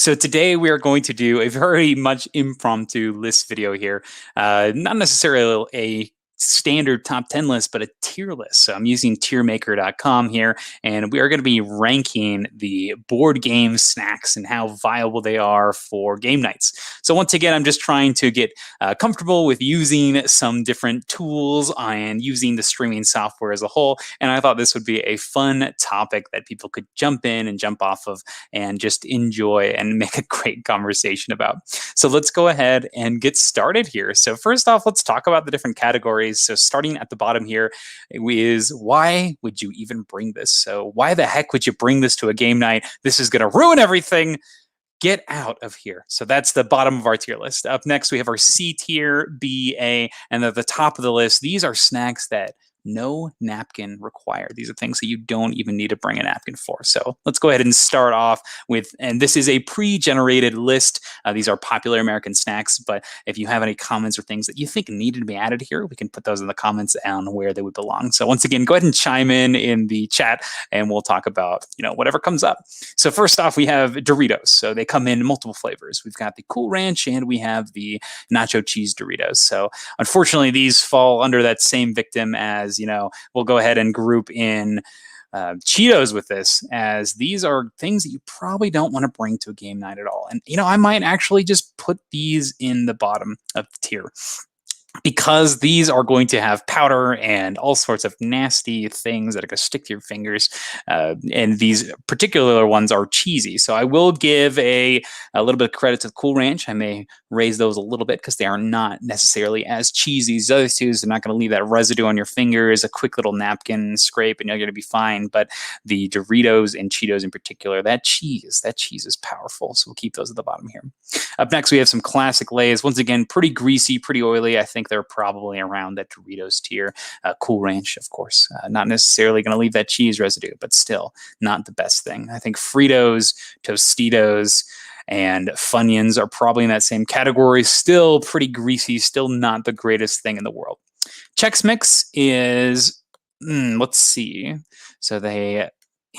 So today we are going to do a very much impromptu list video here. Not necessarily a standard top 10 list, but a tier list. So I'm using tiermaker.com here, and we are going to be ranking the board game snacks and how viable they are for game nights. So once again, I'm just trying to get comfortable with using some different tools and using the streaming software as a whole. And I thought this would be a fun topic that people could jump in and jump off of and just enjoy and make a great conversation about. So let's go ahead and get started here. So first off, let's talk about the different categories. So starting at the bottom here is, why would you even bring this? So why the heck would you bring this to a game night? This is going to ruin everything. Get out of here. So that's the bottom of our tier list. Up next, we have our C tier, B, A, and at the top of the list, these are snacks that no napkin required. These are things that you don't even need to bring a napkin for. So let's go ahead and start off with, and this is a pre-generated list. These are popular American snacks, but if you have any comments or things that you think needed to be added here, we can put those in the comments on where they would belong. So once again, go ahead and chime in the chat and we'll talk about, whatever comes up. So first off, we have Doritos. So they come in multiple flavors. We've got the Cool Ranch and we have the Nacho Cheese Doritos. So unfortunately, these fall under that same victim as, we'll go ahead and group in Cheetos with this, as these are things that you probably don't want to bring to a game night at all. And, I might actually just put these in the bottom of the tier, because these are going to have powder and all sorts of nasty things that are going to stick to your fingers. And these particular ones are cheesy. So I will give a little bit of credit to the Cool Ranch. I may raise those a little bit because they are not necessarily as cheesy as the other two. They're not going to leave that residue on your fingers, a quick little napkin scrape, and you're going to be fine. But the Doritos and Cheetos in particular, that cheese is powerful. So we'll keep those at the bottom here. Up next, we have some classic Lay's. Once again, pretty greasy, pretty oily. I think they're probably around that Doritos tier. Cool Ranch, of course, not necessarily going to leave that cheese residue, but still not the best thing. I think Fritos, Tostitos, and Funyuns are probably in that same category. Still pretty greasy, still not the greatest thing in the world. Chex Mix is, let's see. So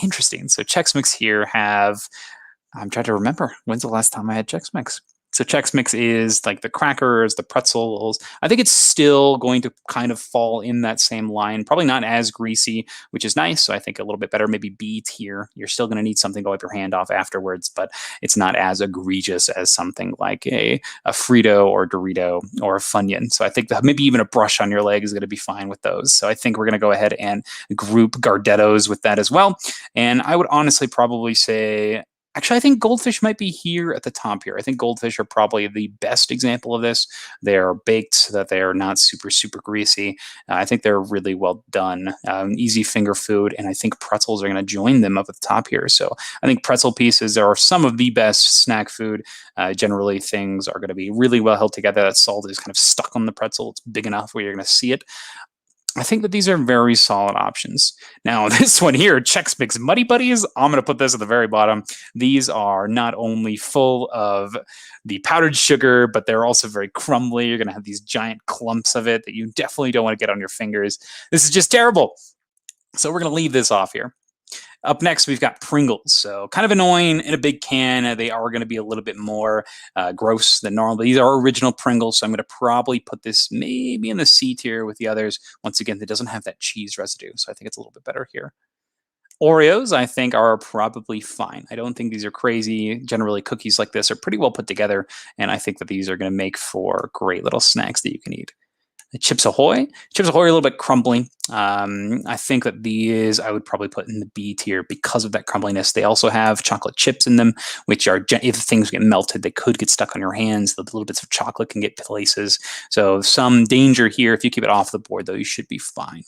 interesting. So Chex Mix here I'm trying to remember, when's the last time I had Chex Mix? So Chex Mix is like the crackers, the pretzels. I think it's still going to kind of fall in that same line. Probably not as greasy, which is nice. So I think a little bit better, maybe B tier. You're still going to need something to wipe your hand off afterwards, but it's not as egregious as something like a Frito or Dorito or a Funyun. So I think that maybe even a brush on your leg is going to be fine with those. So I think we're going to go ahead and group Gardettos with that as well. And I would honestly probably say, actually, I think Goldfish might be here at the top here. I think Goldfish are probably the best example of this. They're baked so that they are not super, super greasy. I think they're really well done. Easy finger food, and I think pretzels are going to join them up at the top here. So I think pretzel pieces are some of the best snack food. Generally, things are going to be really well held together. That salt is kind of stuck on the pretzel. It's big enough where you're going to see it. I think that these are very solid options. Now, this one here, Chex Mix Muddy Buddies, I'm going to put this at the very bottom. These are not only full of the powdered sugar, but they're also very crumbly. You're going to have these giant clumps of it that you definitely don't want to get on your fingers. This is just terrible. So we're going to leave this off here. Up next, we've got Pringles. So kind of annoying in a big can. They are going to be a little bit more gross than normal. These are original Pringles, so I'm going to probably put this maybe in the C tier with the others. Once again, it doesn't have that cheese residue, so I think it's a little bit better here. Oreos, I think, are probably fine. I don't think these are crazy. Generally, cookies like this are pretty well put together, and I think that these are going to make for great little snacks that you can eat. Chips Ahoy. Chips Ahoy are a little bit crumbly. I think that these I would probably put in the B tier because of that crumbliness. They also have chocolate chips in them, which are, if things get melted, they could get stuck on your hands. The little bits of chocolate can get places. So some danger here. If you keep it off the board, though, you should be fine.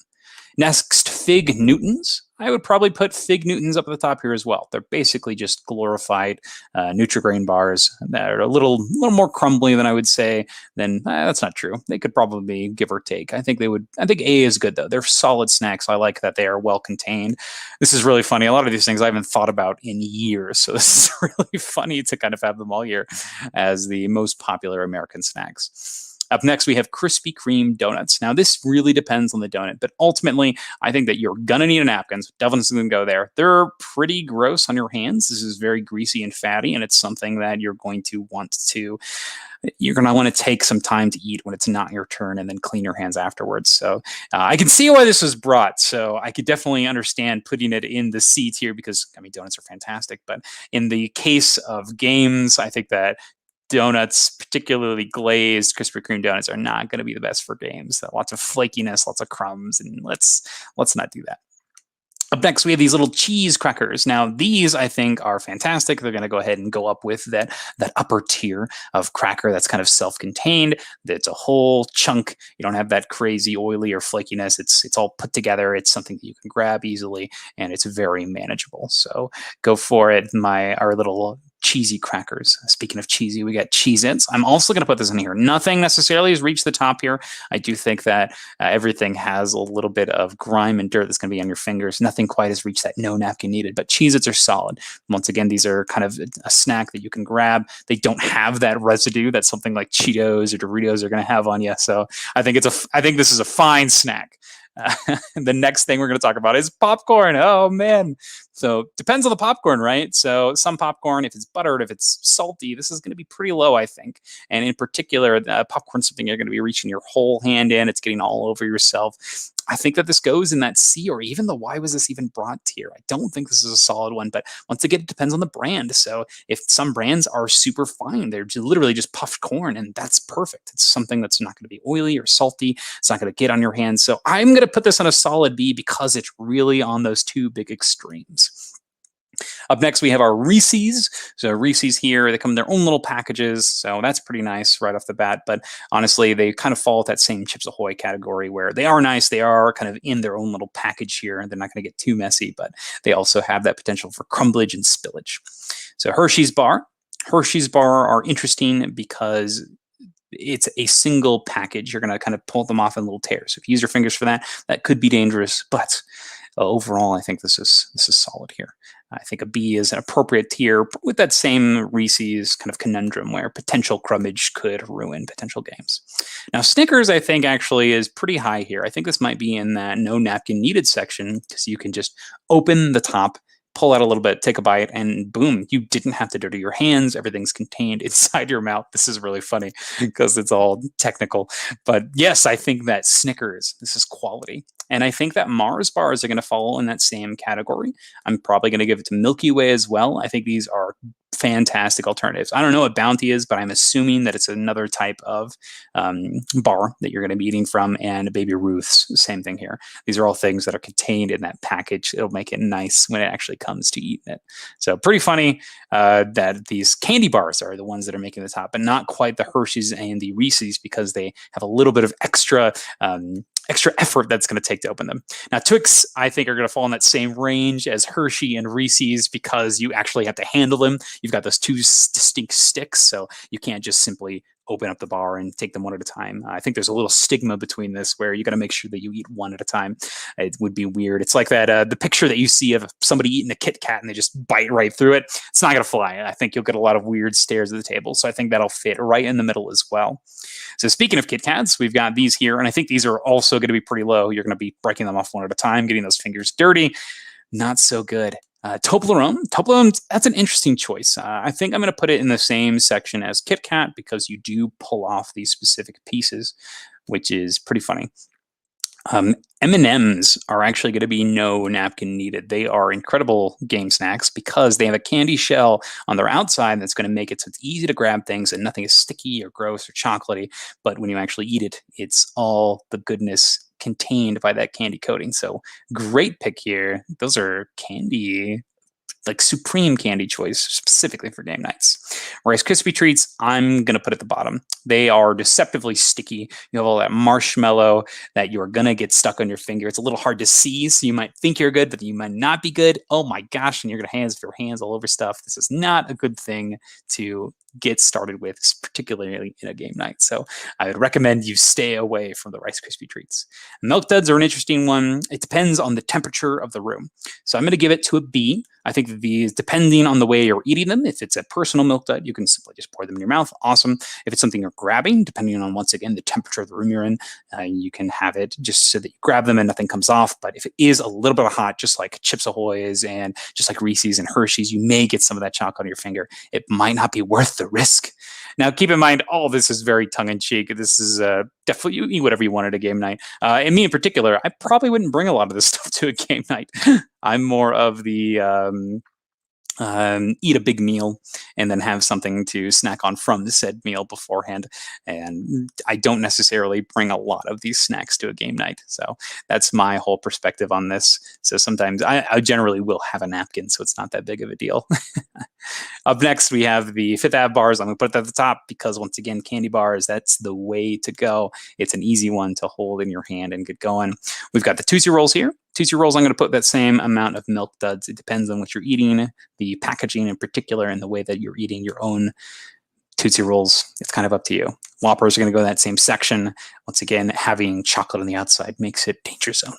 Next, Fig Newtons. I would probably put Fig Newtons up at the top here as well. They're basically just glorified Nutri-Grain bars that are a little more crumbly than I would say. That's not true. They could probably give or take. I think A is good though. They're solid snacks. I like that they are well contained. This is really funny. A lot of these things I haven't thought about in years, so this is really funny to kind of have them all here as the most popular American snacks. Up next, we have Krispy Kreme donuts. Now, this really depends on the donut, but ultimately, I think that you're gonna need a napkin. So definitely going to go there. They're pretty gross on your hands. This is very greasy and fatty, and it's something that you're going to want to take some time to eat when it's not your turn, and then clean your hands afterwards. So I can see why this was brought. So I could definitely understand putting it in the C tier because, I mean, donuts are fantastic. But in the case of games, I think that donuts, particularly glazed Krispy Kreme donuts, are not going to be the best for games. Lots of flakiness, lots of crumbs, and let's not do that. Up next, we have these little cheese crackers. Now, these I think are fantastic. They're going to go ahead and go up with that upper tier of cracker that's kind of self-contained. That's a whole chunk. You don't have that crazy oily or flakiness. It's all put together. It's something that you can grab easily, and it's very manageable. So go for it. Our little cheesy crackers. Speaking of cheesy, we got Cheez-Its. I'm also going to put this in here. Nothing necessarily has reached the top here. I do think that everything has a little bit of grime and dirt that's going to be on your fingers. Nothing quite has reached that no napkin needed, but Cheez-Its are solid. Once again, these are kind of a snack that you can grab. They don't have that residue that something like Cheetos or Doritos are going to have on you. So I think this is a fine snack. The next thing we're going to talk about is popcorn. Oh man. So depends on the popcorn, right? So some popcorn, if it's buttered, if it's salty, this is going to be pretty low, I think. And in particular, popcorn is something you're going to be reaching your whole hand in. It's getting all over yourself. I think that this goes in that C or even the why was this even brought tier. I don't think this is a solid one, but once again, it depends on the brand. So if some brands are super fine, they're literally just puffed corn, and that's perfect. It's something that's not going to be oily or salty. It's not going to get on your hands. So I'm going to put this on a solid B because it's really on those two big extremes. Up next, we have our Reese's. So Reese's here, they come in their own little packages. So that's pretty nice right off the bat. But honestly, they kind of fall at that same Chips Ahoy category where they are nice. They are kind of in their own little package here, and they're not going to get too messy, but they also have that potential for crumblage and spillage. So Hershey's Bar. Hershey's Bar are interesting because it's a single package. You're going to kind of pull them off in little tears. So if you use your fingers for that, that could be dangerous, but overall, I think this is solid here. I think a B is an appropriate tier with that same Reese's kind of conundrum where potential crumbage could ruin potential games. Now, Snickers, I think, actually is pretty high here. I think this might be in that no napkin needed section because you can just open the top, pull out a little bit, take a bite, and boom, you didn't have to dirty your hands. Everything's contained inside your mouth. This is really funny because it's all technical. But yes, I think that Snickers, this is quality. And I think that Mars bars are going to fall in that same category. I'm probably going to give it to Milky Way as well. I think these are fantastic alternatives. I don't know what Bounty is, but I'm assuming that it's another type of bar that you're going to be eating from. And Baby Ruth's, same thing here. These are all things that are contained in that package. It'll make it nice when it actually comes to eating it. So pretty funny that these candy bars are the ones that are making the top, but not quite the Hershey's and the Reese's because they have a little bit of extra effort that's going to take to open them. Now, Twix, I think, are going to fall in that same range as Hershey and Reese's because you actually have to handle them. You've got those two distinct sticks, so you can't just simply open up the bar and take them one at a time. I think there's a little stigma between this where you got to make sure that you eat one at a time. It would be weird. It's like that the picture that you see of somebody eating a Kit Kat and they just bite right through it. It's not going to fly. I think you'll get a lot of weird stares at the table. So I think that'll fit right in the middle as well. So speaking of Kit Kats, we've got these here, and I think these are also going to be pretty low. You're going to be breaking them off one at a time, getting those fingers dirty. Not so good. Toblerone, that's an interesting choice. I think I'm going to put it in the same section as Kit Kat because you do pull off these specific pieces, which is pretty funny. M&Ms are actually going to be no napkin needed. They are incredible game snacks because they have a candy shell on their outside that's going to make it so it's easy to grab things and nothing is sticky or gross or chocolatey. But when you actually eat it, it's all the goodness contained by that candy coating. So great pick here. Those are candy, like supreme candy choice specifically for game nights. Rice Krispie treats, I'm going to put at the bottom. They are deceptively sticky. You have all that marshmallow that you're going to get stuck on your finger. It's a little hard to see, so you might think you're good, but you might not be good. Oh my gosh, and you're going to have your hands all over stuff. This is not a good thing to get started with, particularly in a game night. So I would recommend you stay away from the Rice Krispie treats. Milk duds are an interesting one. It depends on the temperature of the room. So I'm going to give it to a B. I think that these, depending on the way you're eating them, if it's a personal milk dud, you can simply just pour them in your mouth. Awesome. If it's something you're grabbing, depending on, once again, the temperature of the room you're in, you can have it just so that you grab them and nothing comes off. But if it is a little bit hot, just like Chips Ahoy's and just like Reese's and Hershey's, you may get some of that chocolate on your finger. It might not be worth the risk. Now, keep in mind, all this is very tongue-in-cheek. This is definitely, you eat whatever you want at a game night. And me in particular, I probably wouldn't bring a lot of this stuff to a game night. I'm more of the eat a big meal and then have something to snack on from the said meal beforehand. And I don't necessarily bring a lot of these snacks to a game night. So that's my whole perspective on this. So sometimes I generally will have a napkin, so it's not that big of a deal. Up next, we have the Fifth Ave bars. I'm going to put it at the top because, once again, candy bars, that's the way to go. It's an easy one to hold in your hand and get going. We've got the Tootsie Rolls here. Tootsie Rolls, I'm going to put that same amount of Milk Duds. It depends on what you're eating, the packaging in particular, and the way that you're eating your own Tootsie Rolls. It's kind of up to you. Whoppers are going to go in that same section. Once again, having chocolate on the outside makes it danger zone.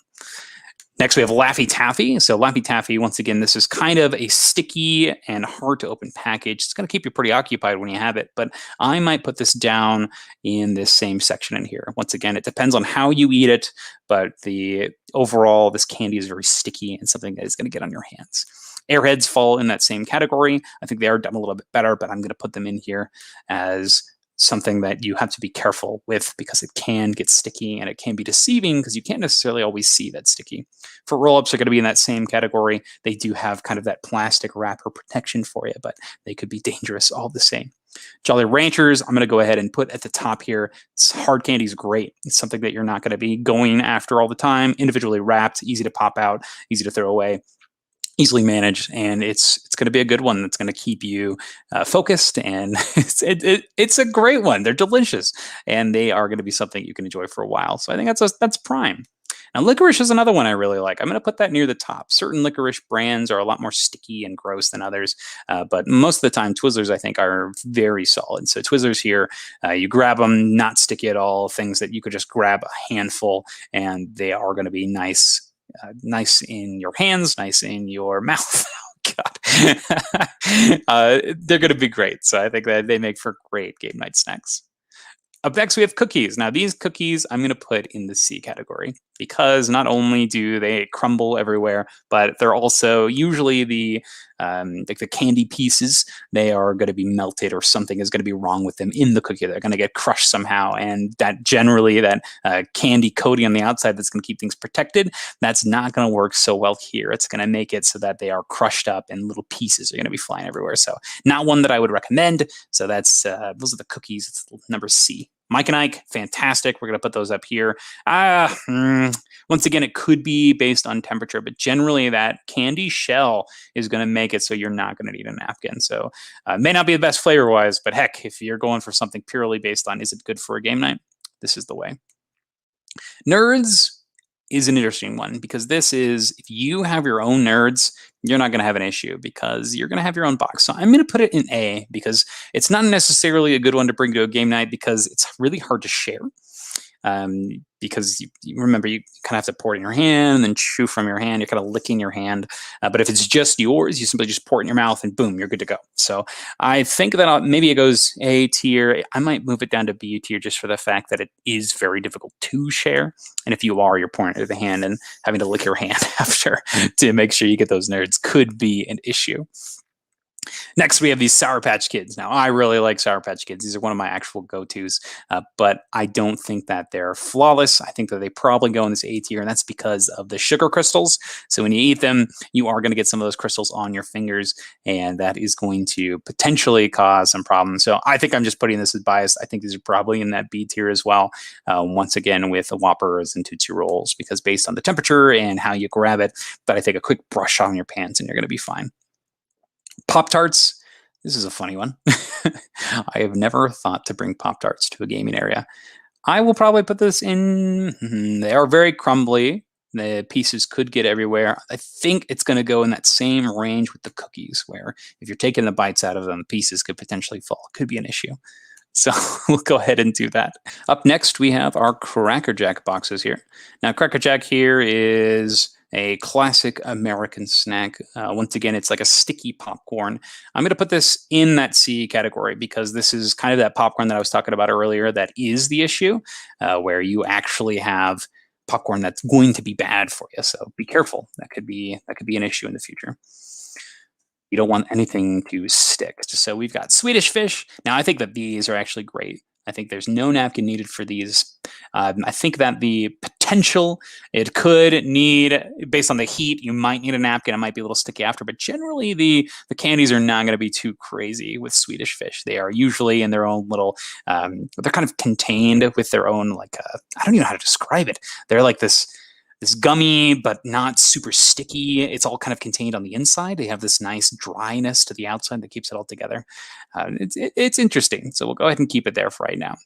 Next, we have Laffy Taffy. So Laffy Taffy, once again, this is kind of a sticky and hard to open package. It's going to keep you pretty occupied when you have it, but I might put this down in this same section in here. Once again, it depends on how you eat it, but the overall, this candy is very sticky and something that is going to get on your hands. Airheads fall in that same category. I think they are done a little bit better, but I'm going to put them in here as something that you have to be careful with because it can get sticky and it can be deceiving because you can't necessarily always see that sticky. For roll-ups are going to be in that same category. They do have kind of that plastic wrapper protection for you, but they could be dangerous all the same. Jolly Ranchers, I'm going to go ahead and put at the top here. Hard candy is great. It's something that you're not going to be going after all the time. Individually wrapped, easy to pop out, easy to throw away. Easily managed, and it's going to be a good one that's going to keep you focused, and it's a great one. They're delicious, and they are going to be something you can enjoy for a while. So I think that's prime. Now, licorice is another one I really like. I'm going to put that near the top. Certain licorice brands are a lot more sticky and gross than others, but most of the time, Twizzlers, I think, are very solid. So Twizzlers here, you grab them, not sticky at all, things that you could just grab a handful, and they are going to be nice. Nice in your hands, nice in your mouth. Oh, God. They're going to be great. So I think that they make for great game night snacks. Up next, we have cookies. Now, these cookies I'm going to put in the C category because not only do they crumble everywhere, but they're also usually like the candy pieces, they are going to be melted or something is going to be wrong with them in the cookie. They're going to get crushed somehow. And that generally, that candy coating on the outside that's going to keep things protected, that's not going to work so well here. It's going to make it so that they are crushed up and little pieces are going to be flying everywhere. So not one that I would recommend. So that's those are the cookies. It's number C. Mike and Ike, fantastic. We're going to put those up here. Once again, it could be based on temperature, but generally that candy shell is going to make it so you're not going to need a napkin. So may not be the best flavor-wise, but heck, if you're going for something purely based on is it good for a game night, this is the way. Nerds is an interesting one because this is, if you have your own Nerds, you're not going to have an issue because you're going to have your own box. So I'm going to put it in A because it's not necessarily a good one to bring to a game night because it's really hard to share. Because you remember, you kind of have to pour it in your hand and then chew from your hand. You're kind of licking your hand. But if it's just yours, you simply just pour it in your mouth and boom, you're good to go. So I think that maybe it goes A tier. I might move it down to B tier just for the fact that it is very difficult to share. And if you are, you're pouring it into the hand and having to lick your hand after to make sure you get those Nerds could be an issue. Next, we have these Sour Patch Kids. Now, I really like Sour Patch Kids. These are one of my actual go-tos, but I don't think that they're flawless. I think that they probably go in this A tier, and that's because of the sugar crystals. So when you eat them, you are going to get some of those crystals on your fingers, and that is going to potentially cause some problems. So I think I'm just putting this as biased. I think these are probably in that B tier as well, once again with the Whoppers and Tootsie Rolls, because based on the temperature and how you grab it, but I think a quick brush on your pants and you're going to be fine. Pop-Tarts, this is a funny one. I have never thought to bring Pop-Tarts to a gaming area. I will probably put this in, they are very crumbly. The pieces could get everywhere. I think it's going to go in that same range with the cookies, where if you're taking the bites out of them, pieces could potentially fall. Could be an issue. So we'll go ahead and do that. Up next, we have our Cracker Jack boxes here. Now, Cracker Jack here is a classic American snack. Once again, it's like a sticky popcorn. I'm going to put this in that C category because this is kind of that popcorn that I was talking about earlier that is the issue, where you actually have popcorn that's going to be bad for you. So be careful. That could be an issue in the future. You don't want anything to stick. So we've got Swedish fish. Now, I think that these are actually great. I think there's no napkin needed for these. I think that the potential, it could need, based on the heat, you might need a napkin. It might be a little sticky after, but generally the candies are not going to be too crazy with Swedish fish. They are usually in their own little, they're kind of contained with their own, like, I don't even know how to describe it. They're like this gummy, but not super sticky. It's all kind of contained on the inside. They have this nice dryness to the outside that keeps it all together. It's interesting. So we'll go ahead and keep it there for right now.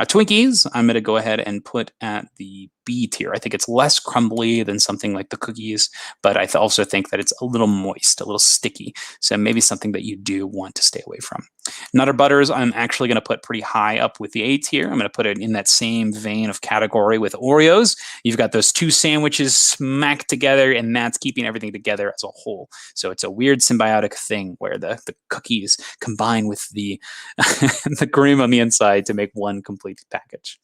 Twinkies, I'm going to go ahead and put at the B tier. I think it's less crumbly than something like the cookies, but I also think that it's a little moist, a little sticky. So maybe something that you do want to stay away from. Nutter Butters, I'm actually going to put pretty high up with the A tier. I'm going to put it in that same vein of category with Oreos. You've got those two sandwiches smacked together, and that's keeping everything together as a whole. So it's a weird symbiotic thing where the cookies combine with the, the cream on the inside to make one complete package.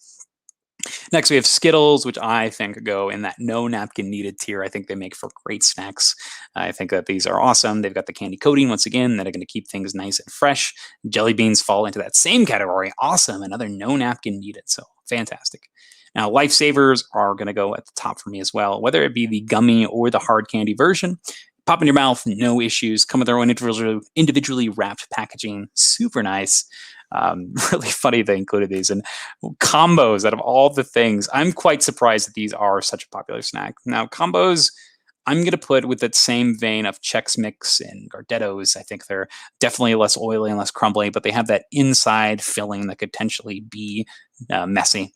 Next, we have Skittles, which I think go in that no napkin needed tier. I think they make for great snacks. I think that these are awesome. They've got the candy coating, once again, that are going to keep things nice and fresh. Jelly beans fall into that same category. Awesome. Another no napkin needed. So fantastic. Now, Lifesavers are going to go at the top for me as well, whether it be the gummy or the hard candy version. Pop in your mouth, no issues. Come with their own individually wrapped packaging. Super nice. Really funny they included these and combos out of all the things. I'm quite surprised that these are such a popular snack. Now, combos, I'm going to put with that same vein of Chex Mix and Gardettos. I think they're definitely less oily and less crumbly, but they have that inside filling that could potentially be messy.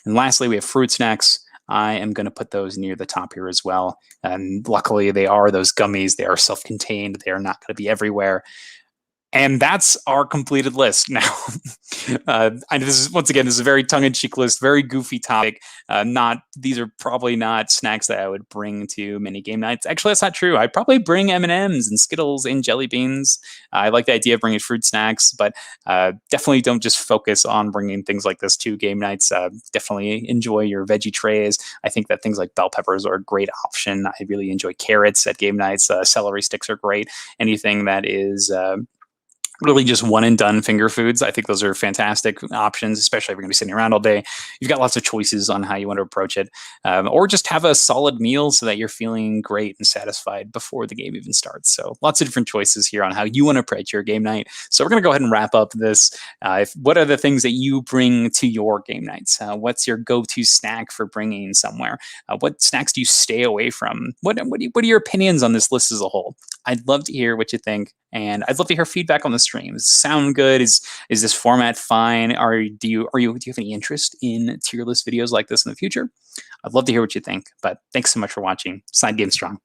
And lastly, we have fruit snacks. I am going to put those near the top here as well. And luckily, they are those gummies. They are self-contained. They are not going to be everywhere. And that's our completed list. Now, this is, once again, this is a very tongue-in-cheek list, very goofy topic. These are probably not snacks that I would bring to many game nights. Actually, that's not true. I'd probably bring M&Ms and Skittles and jelly beans. I like the idea of bringing fruit snacks, but definitely don't just focus on bringing things like this to game nights. Definitely enjoy your veggie trays. I think that things like bell peppers are a great option. I really enjoy carrots at game nights. Celery sticks are great. Anything that is really just one and done finger foods. I think those are fantastic options, especially if you're going to be sitting around all day. You've got lots of choices on how you want to approach it, or just have a solid meal so that you're feeling great and satisfied before the game even starts. So lots of different choices here on how you want to approach your game night. So we're going to go ahead and wrap up this. What are the things that you bring to your game nights? What's your go-to snack for bringing somewhere? What snacks do you stay away from? What are your opinions on this list as a whole? I'd love to hear what you think, and I'd love to hear feedback on the stream. Does it sound good? Is this format fine? Do you have any interest in tier list videos like this in the future? I'd love to hear what you think. But thanks so much for watching. Side Game Strong.